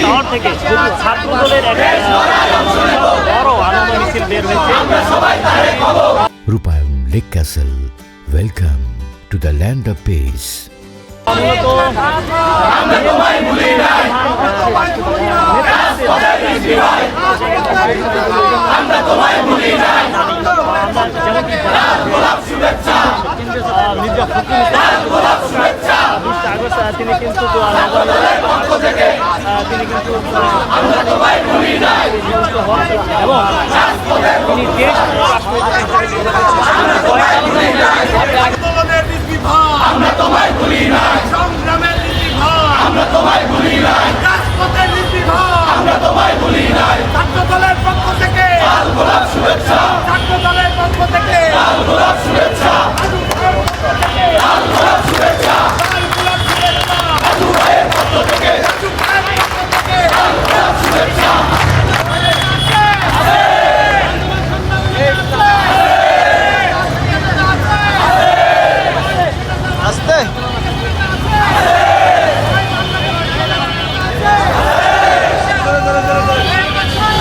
Tower থেকে ছাত্রদলের বড় আনন্দ মিছিল বের হয়েছে। রূপায়ণ lake castle, welcome to the land of piece. তিনি কিন্তু আমরা তোমায় ভুলি নাই, সংগ্রামের নীতিভাব আমরা তোমায় ভুলি নাই, রাজপথের নীতিভাব আমরা তোমায় ভুলি নাই। ছাত্রদলের পক্ষ থেকে লাল গোলাপ শুভেচ্ছা, ছাত্রদলের পক্ষ থেকে লাল গোলাপ শুভেচ্ছা, লাল গোলাপ শুভেচ্ছা, লাল গোলাপ শুভেচ্ছা, রাজু ভাইয়ের পক্ষ থেকে লাল গোলাপ শুভেচ্ছা। আস্তে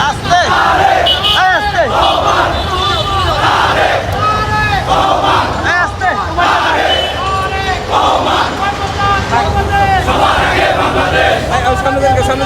আস্তে আস্তে সামনে